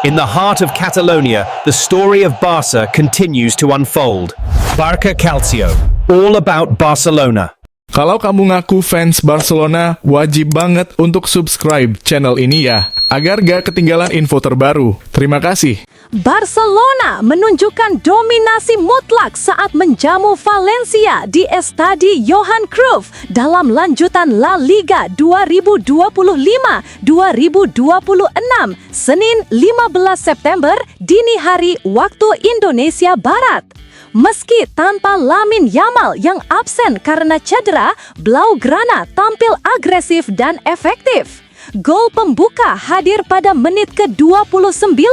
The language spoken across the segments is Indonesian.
In the heart of Catalonia, the story of Barca continues to unfold. Barca Calcio, all about Barcelona. Kalau kamu ngaku fans Barcelona, wajib banget untuk subscribe channel ini ya, agar gak ketinggalan info terbaru. Terima kasih. Barcelona menunjukkan dominasi mutlak saat menjamu Valencia di Estadi Johan Cruyff dalam lanjutan La Liga 2025-2026 Senin 15 September dini hari waktu Indonesia Barat. Meski tanpa Lamine Yamal yang absen karena cedera, Blaugrana tampil agresif dan efektif. Gol pembuka hadir pada menit ke-29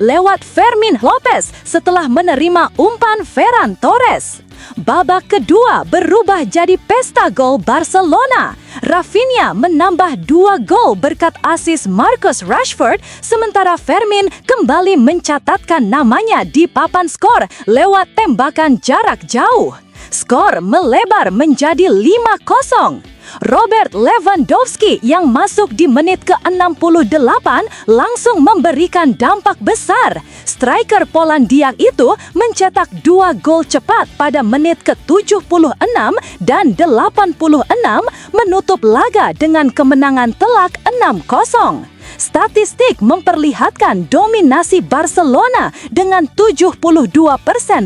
lewat Fermin Lopez setelah menerima umpan Ferran Torres. Babak kedua berubah jadi pesta gol Barcelona. Rafinha menambah 2 gol berkat asis Marcus Rashford, sementara Fermin kembali mencatatkan namanya di papan skor lewat tembakan jarak jauh. Skor melebar menjadi 5-0. Robert Lewandowski yang masuk di menit ke-68 langsung memberikan dampak besar. Striker Polandia itu mencetak 2 gol cepat pada menit ke-76 dan 86 menutup laga dengan kemenangan telak 6-0. Statistik memperlihatkan dominasi Barcelona dengan 72%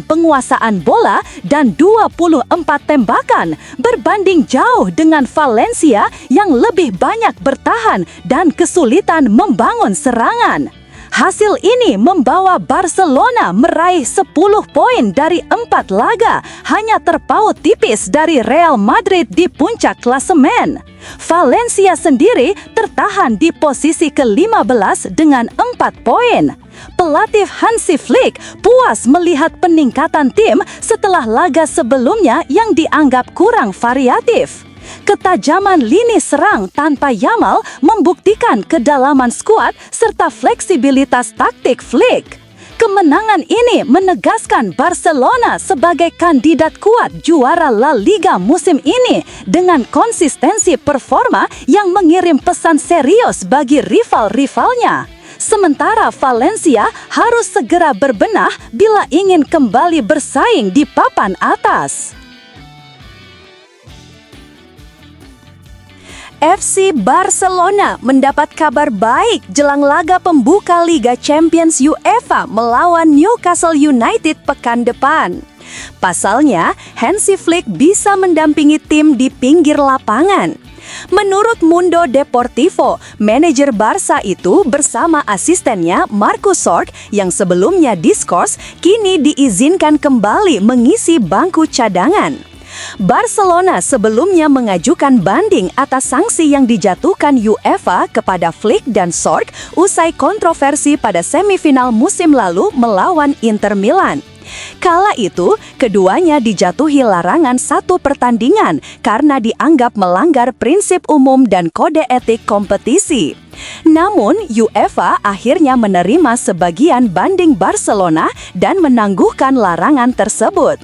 penguasaan bola dan 24 tembakan, berbanding jauh dengan Valencia yang lebih banyak bertahan dan kesulitan membangun serangan. Hasil ini membawa Barcelona meraih 10 poin dari 4 laga, hanya terpaut tipis dari Real Madrid di puncak klasemen. Valencia sendiri tertahan di posisi ke-15 dengan 4 poin. Pelatih Hansi Flick puas melihat peningkatan tim setelah laga sebelumnya yang dianggap kurang variatif. Ketajaman lini serang tanpa Yamal membuktikan kedalaman skuad serta fleksibilitas taktik Flick. Kemenangan ini menegaskan Barcelona sebagai kandidat kuat juara La Liga musim ini dengan konsistensi performa yang mengirim pesan serius bagi rival-rivalnya. Sementara Valencia harus segera berbenah bila ingin kembali bersaing di papan atas. FC Barcelona mendapat kabar baik jelang laga pembuka Liga Champions UEFA melawan Newcastle United pekan depan. Pasalnya, Hansi Flick bisa mendampingi tim di pinggir lapangan. Menurut Mundo Deportivo, manajer Barca itu bersama asistennya Marcus Sorg yang sebelumnya diskors kini diizinkan kembali mengisi bangku cadangan. Barcelona sebelumnya mengajukan banding atas sanksi yang dijatuhkan UEFA kepada Flick dan Sorg usai kontroversi pada semifinal musim lalu melawan Inter Milan. Kala itu, keduanya dijatuhi larangan 1 pertandingan karena dianggap melanggar prinsip umum dan kode etik kompetisi. Namun, UEFA akhirnya menerima sebagian banding Barcelona dan menangguhkan larangan tersebut.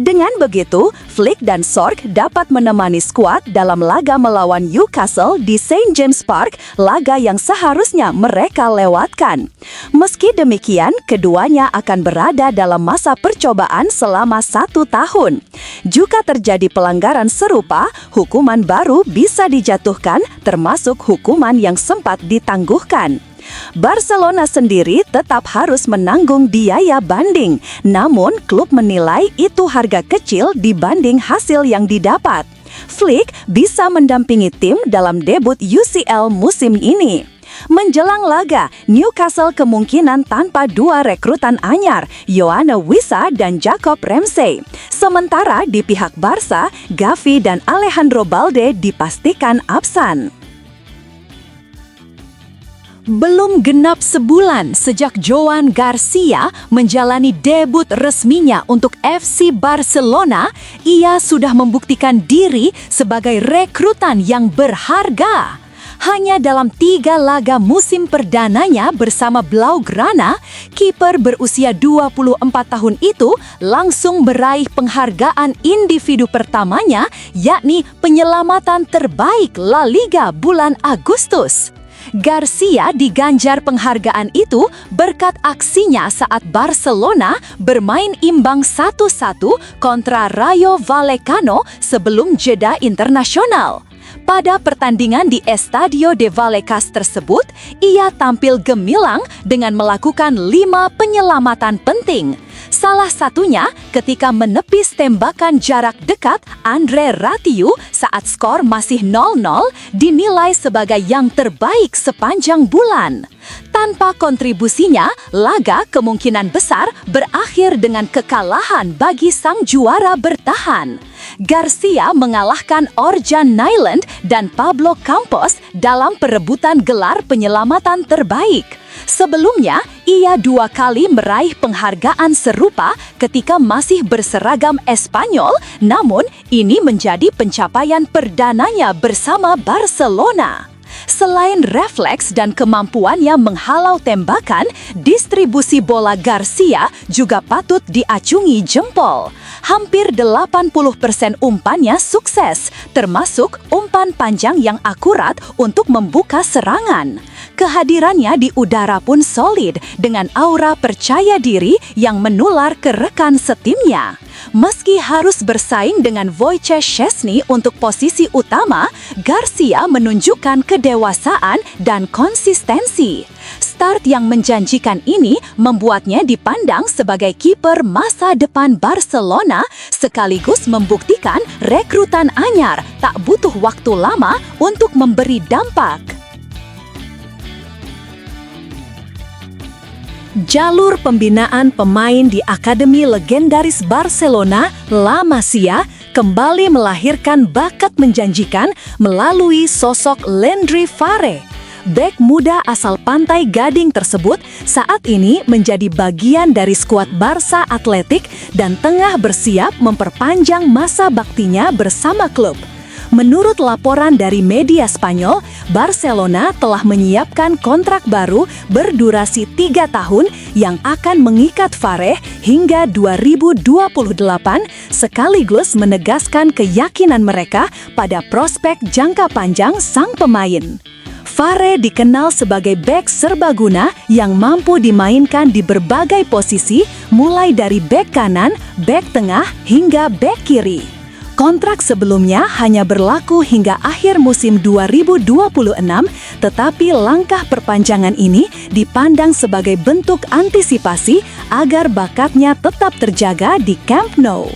Dengan begitu, Flick dan Sorg dapat menemani skuad dalam laga melawan Newcastle di St. James Park, laga yang seharusnya mereka lewatkan. Meski demikian, keduanya akan berada dalam masa percobaan selama 1 tahun. Jika terjadi pelanggaran serupa, hukuman baru bisa dijatuhkan, termasuk hukuman yang sempat ditangguhkan. Barcelona sendiri tetap harus menanggung biaya banding, namun klub menilai itu harga kecil dibanding hasil yang didapat. Flick bisa mendampingi tim dalam debut UCL musim ini. Menjelang laga, Newcastle kemungkinan tanpa 2 rekrutan anyar, Yoane Wissa dan Jacob Ramsey. Sementara di pihak Barca, Gavi dan Alejandro Balde dipastikan absen. Belum genap sebulan sejak Joan Garcia menjalani debut resminya untuk FC Barcelona, ia sudah membuktikan diri sebagai rekrutan yang berharga. Hanya dalam 3 laga musim perdananya bersama Blaugrana, kiper berusia 24 tahun itu langsung meraih penghargaan individu pertamanya, yakni penyelamatan terbaik La Liga bulan Agustus. Garcia diganjar penghargaan itu berkat aksinya saat Barcelona bermain imbang 1-1 kontra Rayo Vallecano sebelum jeda internasional. Pada pertandingan di Estadio de Vallecas tersebut, ia tampil gemilang dengan melakukan 5 penyelamatan penting. Salah satunya ketika menepis tembakan jarak dekat Andre Ratiu saat skor masih 0-0 dinilai sebagai yang terbaik sepanjang bulan. Tanpa kontribusinya, laga kemungkinan besar berakhir dengan kekalahan bagi sang juara bertahan. Garcia mengalahkan Orjan Nyland dan Pablo Campos dalam perebutan gelar penyelamatan terbaik. Sebelumnya, ia 2 kali meraih penghargaan serupa ketika masih berseragam Espanyol, namun ini menjadi pencapaian perdananya bersama Barcelona. Selain refleks dan kemampuannya menghalau tembakan, distribusi bola Garcia juga patut diacungi jempol. Hampir 80% umpannya sukses, termasuk umpan panjang yang akurat untuk membuka serangan. Kehadirannya di udara pun solid dengan aura percaya diri yang menular ke rekan setimnya. Meski harus bersaing dengan Wojciech Szczesny untuk posisi utama, Garcia menunjukkan kedewasaan dan konsistensi. Start yang menjanjikan ini membuatnya dipandang sebagai kiper masa depan Barcelona, sekaligus membuktikan rekrutan anyar tak butuh waktu lama untuk memberi dampak. Jalur pembinaan pemain di Akademi legendaris Barcelona, La Masia, kembali melahirkan bakat menjanjikan melalui sosok Landry Farre. Bek muda asal Pantai Gading tersebut saat ini menjadi bagian dari skuad Barca Atletik dan tengah bersiap memperpanjang masa baktinya bersama klub. Menurut laporan dari media Spanyol, Barcelona telah menyiapkan kontrak baru berdurasi 3 tahun yang akan mengikat Farre hingga 2028, sekaligus menegaskan keyakinan mereka pada prospek jangka panjang sang pemain. Farre dikenal sebagai bek serbaguna yang mampu dimainkan di berbagai posisi, mulai dari bek kanan, bek tengah, hingga bek kiri. Kontrak sebelumnya hanya berlaku hingga akhir musim 2026, tetapi langkah perpanjangan ini dipandang sebagai bentuk antisipasi agar bakatnya tetap terjaga di Camp Nou.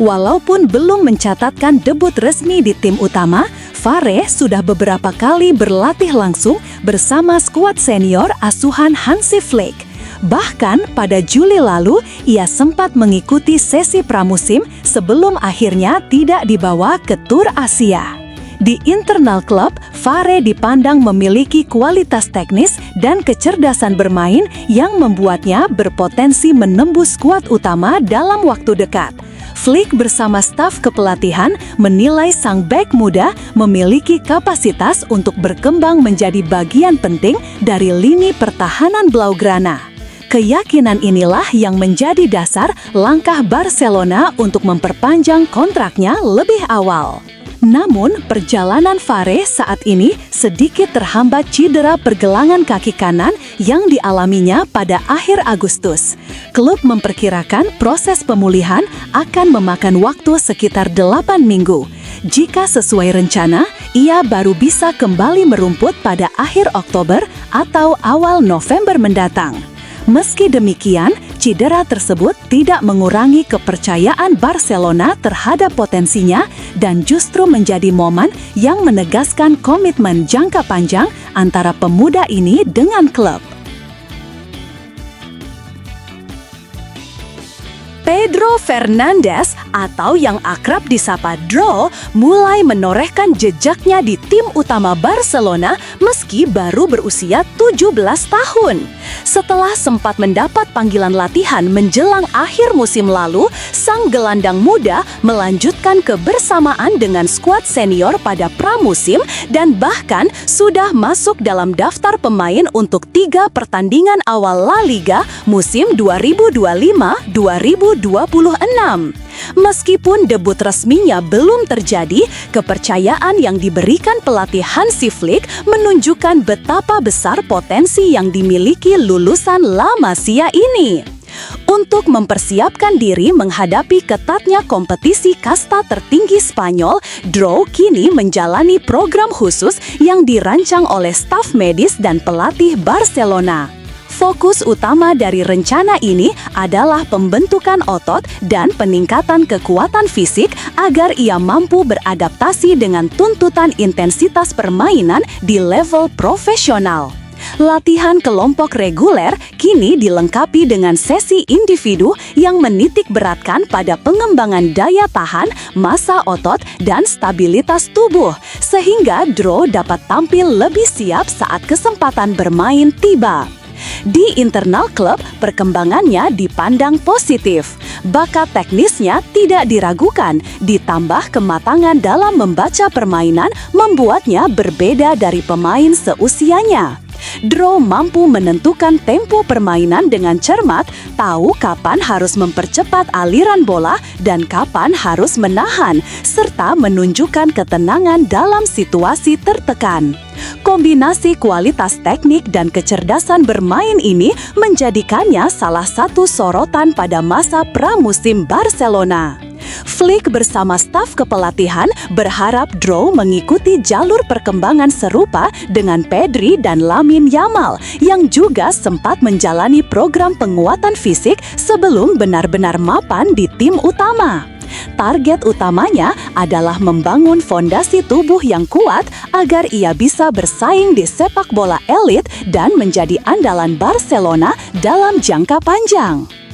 Walaupun belum mencatatkan debut resmi di tim utama, Farre sudah beberapa kali berlatih langsung bersama skuad senior asuhan Hansi Flick. Bahkan pada Juli lalu, ia sempat mengikuti sesi pramusim sebelum akhirnya tidak dibawa ke Tour Asia. Di internal klub, Farre dipandang memiliki kualitas teknis dan kecerdasan bermain yang membuatnya berpotensi menembus skuad utama dalam waktu dekat. Flick bersama staf kepelatihan menilai sang bek muda memiliki kapasitas untuk berkembang menjadi bagian penting dari lini pertahanan Blaugrana. Keyakinan inilah yang menjadi dasar langkah Barcelona untuk memperpanjang kontraknya lebih awal. Namun, perjalanan Farre saat ini sedikit terhambat cedera pergelangan kaki kanan yang dialaminya pada akhir Agustus. Klub memperkirakan proses pemulihan akan memakan waktu sekitar 8 minggu. Jika sesuai rencana, ia baru bisa kembali merumput pada akhir Oktober atau awal November mendatang. Meski demikian, cedera tersebut tidak mengurangi kepercayaan Barcelona terhadap potensinya dan justru menjadi momen yang menegaskan komitmen jangka panjang antara pemuda ini dengan klub. Pedro Fernandes atau yang akrab disapa Dro mulai menorehkan jejaknya di tim utama Barcelona meski baru berusia 17 tahun. Setelah sempat mendapat panggilan latihan menjelang akhir musim lalu, sang gelandang muda melanjutkan kebersamaan dengan skuad senior pada pramusim dan bahkan sudah masuk dalam daftar pemain untuk 3 pertandingan awal La Liga musim 2025-2026. Meskipun debut resminya belum terjadi, kepercayaan yang diberikan pelatih Hansi Flick menunjukkan betapa besar potensi yang dimiliki lulusan La Masia ini. Untuk mempersiapkan diri menghadapi ketatnya kompetisi kasta tertinggi Spanyol, Drou kini menjalani program khusus yang dirancang oleh staf medis dan pelatih Barcelona. Fokus utama dari rencana ini adalah pembentukan otot dan peningkatan kekuatan fisik agar ia mampu beradaptasi dengan tuntutan intensitas permainan di level profesional. Latihan kelompok reguler kini dilengkapi dengan sesi individu yang menitik beratkan pada pengembangan daya tahan, massa otot, dan stabilitas tubuh, sehingga Drou dapat tampil lebih siap saat kesempatan bermain tiba. Di internal klub, perkembangannya dipandang positif. Bakat teknisnya tidak diragukan, ditambah kematangan dalam membaca permainan membuatnya berbeda dari pemain seusianya. Drou mampu menentukan tempo permainan dengan cermat, tahu kapan harus mempercepat aliran bola dan kapan harus menahan, serta menunjukkan ketenangan dalam situasi tertekan. Kombinasi kualitas teknik dan kecerdasan bermain ini menjadikannya salah satu sorotan pada masa pramusim Barcelona. Flick bersama staf kepelatihan berharap Drou mengikuti jalur perkembangan serupa dengan Pedri dan Lamine Yamal yang juga sempat menjalani program penguatan fisik sebelum benar-benar mapan di tim utama. Target utamanya adalah membangun fondasi tubuh yang kuat agar ia bisa bersaing di sepak bola elit dan menjadi andalan Barcelona dalam jangka panjang.